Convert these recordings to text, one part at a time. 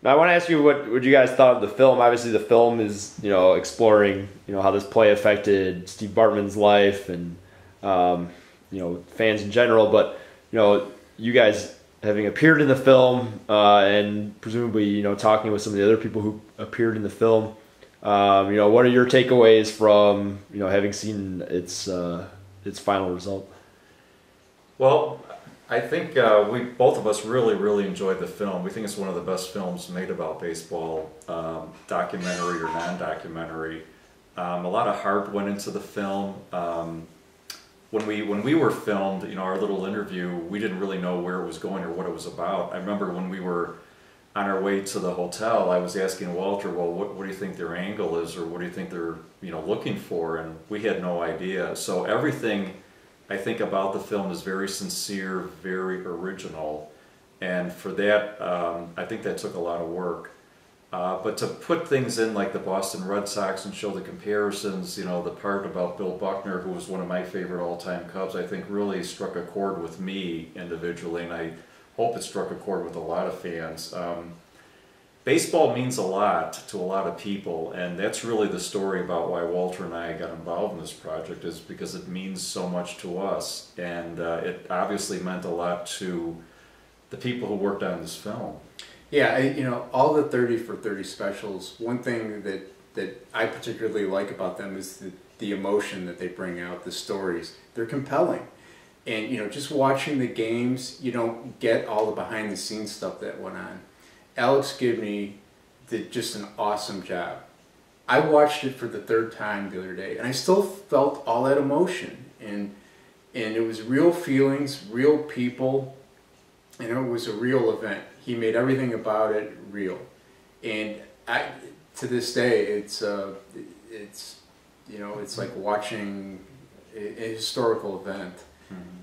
Now, I want to ask you what you guys thought of the film. Obviously, the film is exploring how this play affected Steve Bartman's life and fans in general. But you guys having appeared in the film and presumably talking with some of the other people who appeared in the film. What are your takeaways from having seen its final result? Well, I think we both of us really enjoyed the film. We think it's one of the best films made about baseball, documentary or non-documentary. A lot of heart went into the film. When we were filmed, our little interview, we didn't really know where it was going or what it was about. I remember when we were on our way to the hotel, I was asking Walter, well, what do you think their angle is, or what do you think they're looking for? And we had no idea. So everything I think about the film is very sincere, very original, and for that, I think that took a lot of work. But to put things in like the Boston Red Sox and show the comparisons, the part about Bill Buckner, who was one of my favorite all-time Cubs, I think really struck a chord with me individually, and I hope it struck a chord with a lot of fans. Baseball means a lot to a lot of people, and that's really the story about why Walter and I got involved in this project, is because it means so much to us, and it obviously meant a lot to the people who worked on this film. Yeah, all the 30 for 30 specials, one thing that I particularly like about them is the emotion that they bring out, the stories. They're compelling. And, just watching the games, you don't get all the behind the scenes stuff that went on. Alex Gibney did just an awesome job. I watched it for the third time the other day, and I still felt all that emotion. And it was real feelings, real people, and it was a real event. He made everything about it real. And to this day, it's like watching a historical event.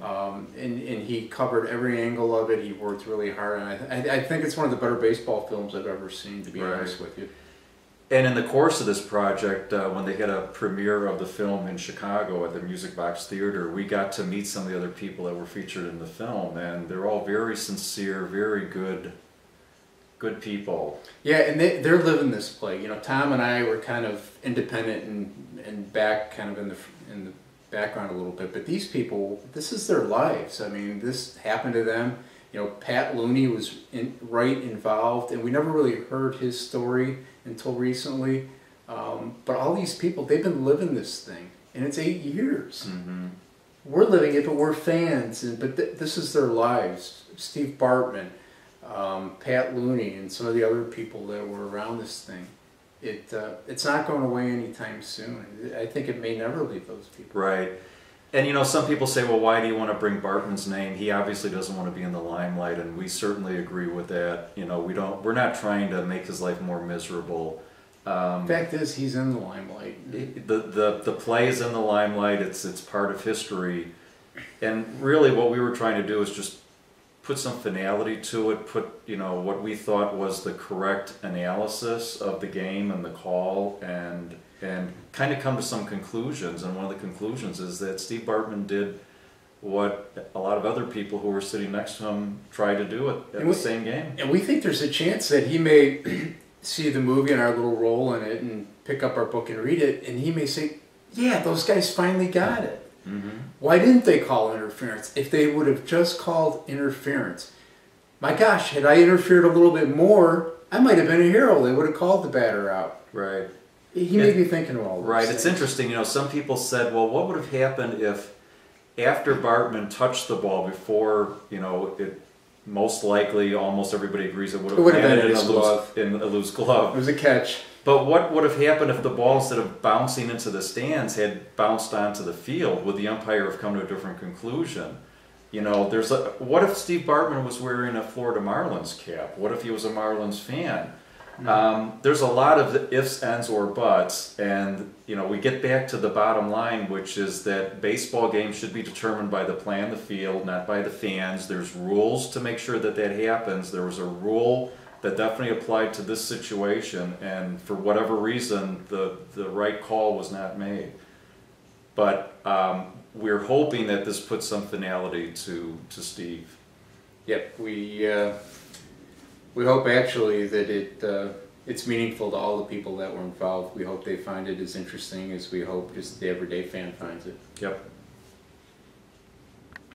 And he covered every angle of it. He worked really hard, and I think it's one of the better baseball films I've ever seen, to be honest with you. And in the course of this project, when they had a premiere of the film in Chicago at the Music Box Theater, we got to meet some of the other people that were featured in the film, and they're all very sincere, very good people. Yeah, and they're living this play. Tom and I were kind of independent and back kind of in the background a little bit, but these people, this is their lives. I mean, this happened to them. Pat Looney was right involved, and we never really heard his story until recently. But all these people, they've been living this thing, and it's 8 years. Mm-hmm. We're living it, but we're fans. But this is their lives. Steve Bartman, Pat Looney, and some of the other people that were around this thing. It's not going away anytime soon. I think it may never leave those people. Right. And some people say, well, why do you want to bring Bartman's name? He obviously doesn't want to be in the limelight, and we certainly agree with that. We're not trying to make his life more miserable. Fact is, he's in the limelight. The play is in the limelight. It's part of history, and really, what we were trying to do is just put some finality to it. Put what we thought was the correct analysis of the game and the call, and kind of come to some conclusions. And one of the conclusions is that Steve Bartman did what a lot of other people who were sitting next to him tried to do at the same game. And we think there's a chance that he may see the movie and our little role in it and pick up our book and read it, and he may say, yeah, those guys finally got it. Mm-hmm. Why didn't they call interference? If they would have just called interference, my gosh, had I interfered a little bit more, I might have been a hero. They would have called the batter out. Right. He may be thinking of all this. Right. It's interesting. Some people said, well, what would have happened if after Bartman touched the ball before, it most likely, almost everybody agrees, it would have been in a loose glove. It was a catch. But what would have happened if the ball, instead of bouncing into the stands, had bounced onto the field? Would the umpire have come to a different conclusion? What if Steve Bartman was wearing a Florida Marlins cap? What if he was a Marlins fan? There's a lot of ifs, ands, or buts, and we get back to the bottom line, which is that baseball games should be determined by the play on the field, not by the fans. There's rules to make sure that happens. There was a rule that definitely applied to this situation, and for whatever reason, the right call was not made. But we're hoping that this puts some finality to Steve. Yep, We hope actually that it's meaningful to all the people that were involved. We hope they find it as interesting as we hope just the everyday fan finds it. Yep.